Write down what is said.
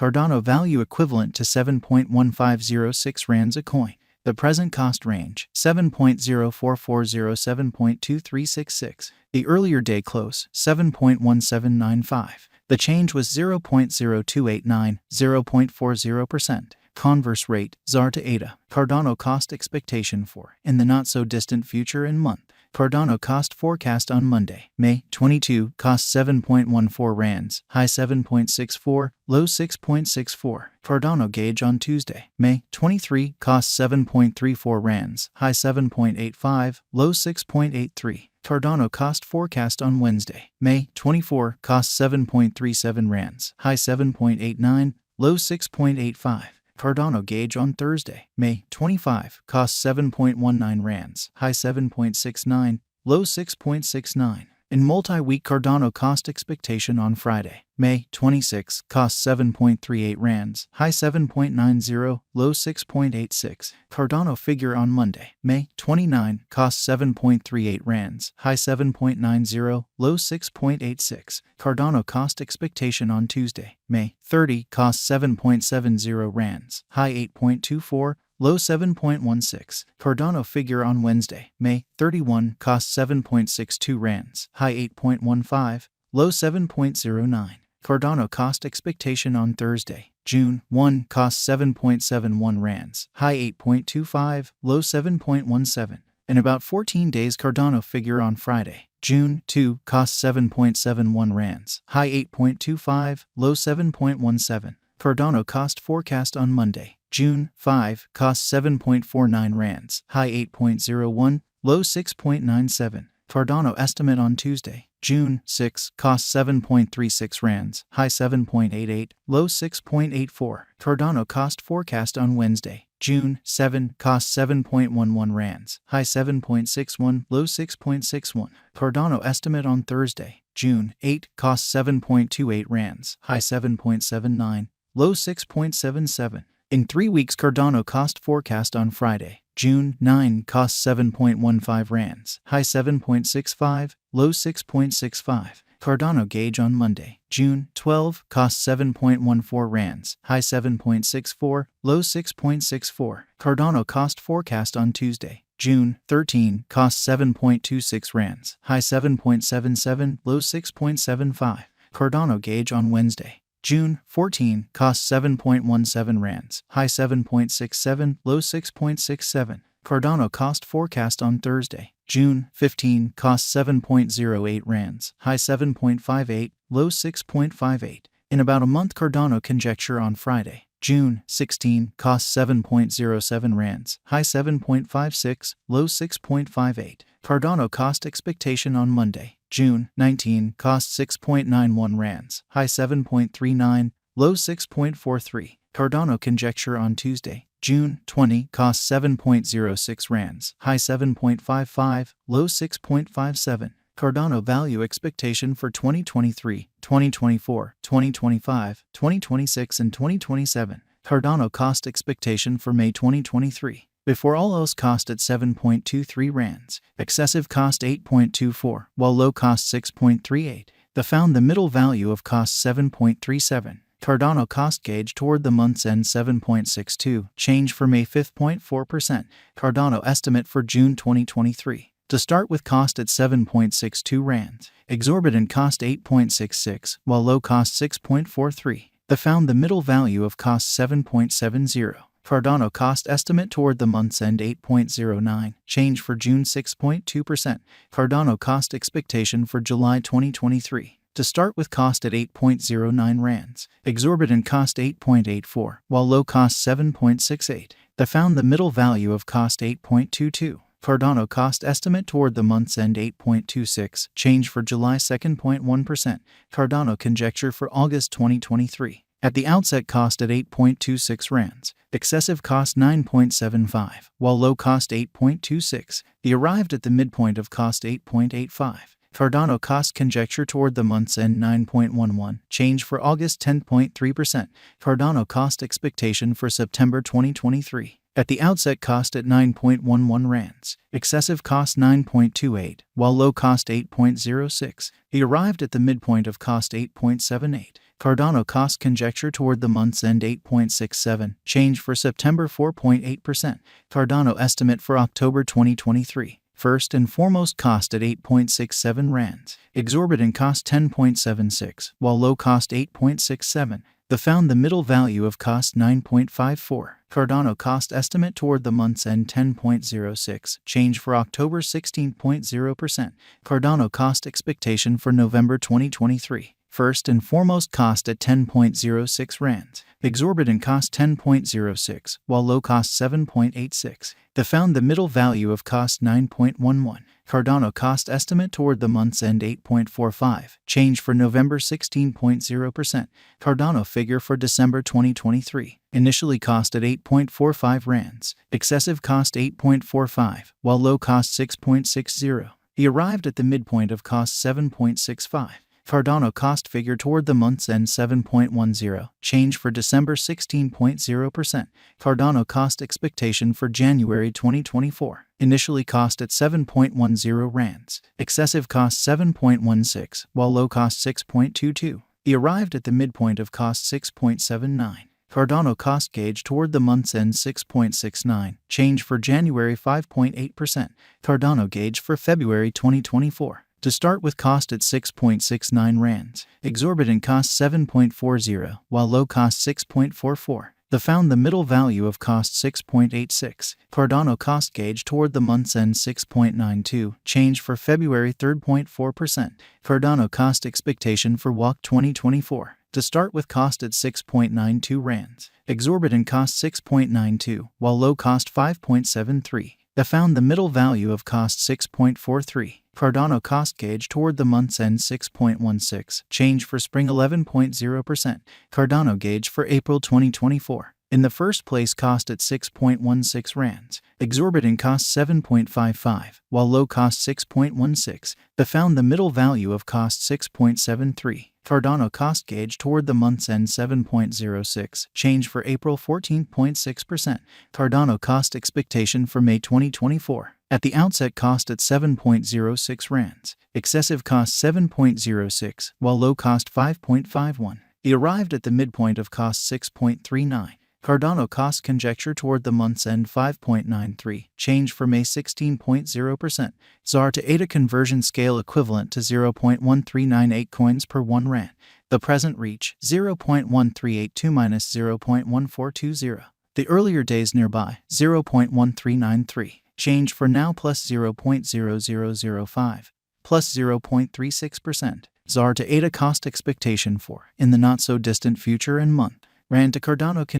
Cardano value equivalent to 7.1506 rands a coin. The present cost range, 7.0440, The earlier day close, 7.1795. The change was 0.0289, 0.40%. Converse rate, ZAR to ADA. Cardano cost expectation for, in the not-so-distant future and month. Cardano cost forecast on Monday, May 22, cost 7.14 rands, high 7.64, low 6.64. Cardano gauge on Tuesday, May 23, cost 7.34 rands, high 7.85, low 6.83. Cardano cost forecast on Wednesday, May 24, cost 7.37 rands, high 7.89, low 6.85. Cardano gauge on Thursday, May 25, cost 7.19 rands, high 7.69, low 6.69. In multi-week Cardano cost expectation on Friday, May 26, cost 7.38 rands, high 7.90, low 6.86. Cardano figure on Monday, May 29, cost 7.38 rands, high 7.90, low 6.86. Cardano cost expectation on Tuesday, May 30, cost 7.70 rands, high 8.24, low 7.16. Cardano figure on Wednesday, May 31, cost 7.62 rands, high 8.15, low 7.09. Cardano cost expectation on Thursday, June 1, cost 7.71 rands, high 8.25, low 7.17. In about 14 days Cardano figure on Friday, June 2, cost 7.71 rands, high 8.25, low 7.17. Cardano cost forecast on Monday, June 5, cost 7.49 rands, high 8.01, low 6.97. Cardano estimate on Tuesday, June 6, cost 7.36 rands, high 7.88, low 6.84. Cardano cost forecast on Wednesday, June 7, cost 7.11 rands, high 7.61, low 6.61. Cardano estimate on Thursday, June 8, cost 7.28 rands, high 7.79, low 6.77. In 3 weeks Cardano cost forecast on Friday, June 9, cost 7.15 rands, high 7.65, low 6.65. Cardano gauge on Monday, June 12, cost 7.14 rands, high 7.64, low 6.64. Cardano cost forecast on Tuesday, June 13, cost 7.26 rands, high 7.77, low 6.75. Cardano gauge on Wednesday, June 14, cost 7.17 rands, high 7.67, low 6.67. Cardano cost forecast on Thursday, June 15, cost 7.08 rands, high 7.58, low 6.58. In about a month Cardano conjecture on Friday, June 16, cost 7.07 rands, high 7.56, low 6.58. Cardano cost expectation on Monday, June 19, cost 6.91 rands, high 7.39, low 6.43. Cardano conjecture on Tuesday, June 20, cost 7.06 rands, high 7.55, low 6.57. Cardano value expectation for 2023, 2024, 2025, 2026 and 2027. Cardano cost expectation for May 2023. Before all else cost at 7.23 rands, excessive cost 8.24, while low cost 6.38. Found the middle value of cost 7.37. Cardano cost gauge toward the month's end 7.62, change for May 5.4%. Cardano estimate for June 2023. To start with cost at 7.62 rands, exorbitant cost 8.66, while low cost 6.43. Found the middle value of cost 7.70. Cardano cost estimate toward the month's end 8.09, change for June 6.2%. Cardano cost expectation for July 2023. To start with cost at 8.09 rands, exorbitant cost 8.84, while low cost 7.68. Found the middle value of cost 8.22. Cardano cost estimate toward the month's end 8.26, change for July 2.1%. Cardano conjecture for August 2023. At the outset cost at 8.26 rands, excessive cost 9.75, while low cost 8.26. Arrived at the midpoint of cost 8.85. Cardano cost conjecture toward the month's end 9.11, change for August 10.3%. Cardano cost expectation for September 2023. At the outset cost at 9.11 rands, excessive cost 9.28, while low cost 8.06. Arrived at the midpoint of cost 8.78. Cardano cost conjecture toward the month's end 8.67, change for September 4.8%. Cardano estimate for October 2023. First and foremost cost at 8.67 rands. Exorbitant cost 10.76, while low cost 8.67. The found the middle value of cost 9.54. Cardano cost estimate toward the month's end 10.06, change for October 16.0%. Cardano cost expectation for November 2023. First and foremost cost at 10.06 rands. Exorbitant cost 10.06, while low cost 7.86. The found the middle value of cost 9.11. Cardano cost estimate toward the month's end 8.45, change for November 16.0%. Cardano figure for December 2023. Initially cost at 8.45 rands. Excessive cost 8.45, while low cost 6.60. He arrived at the midpoint of cost 7.65. Cardano cost figure toward the month's end 7.10, change for December 16.0%. Cardano cost expectation for January 2024. Initially cost at 7.10 rands. Excessive cost 7.16, while low cost 6.22. He arrived at the midpoint of cost 6.79. Cardano cost gauge toward the month's end 6.69, change for January 5.8%. Cardano gauge for February 2024. To start with cost at 6.69 rands. Exorbitant cost 7.40, while low cost 6.44. The found the middle value of cost 6.86. Cardano cost gauge toward the month's end 6.92, change for February 3.4%. Cardano cost expectation for WAC 2024. To start with cost at 6.92 rands. Exorbitant cost 6.92, while low cost 5.73. The found the middle value of cost 6.43. Cardano cost gauge toward the month's end 6.16, change for spring 11.0%. Cardano gauge for April 2024. In the first place cost at 6.16 rands. Exorbitant cost 7.55, while low cost 6.16. The found the middle value of cost 6.73. Cardano cost gauge toward the month's end 7.06, change for April 14.6%. Cardano cost expectation for May 2024. At the outset cost at 7.06 rands. Excessive cost 7.06, while low cost 5.51. He arrived at the midpoint of cost 6.39. Cardano cost conjecture toward the month's end 5.93, change for May 16.0%. ZAR to ADA conversion scale equivalent to 0.1398 coins per 1 rand. The present reach 0.1382 minus 0.1420. The earlier days nearby 0.1393. Change for now plus 0.0005, plus 0.36%. ZAR to ADA cost expectation for, in the not so distant future and month. Rand to Cardano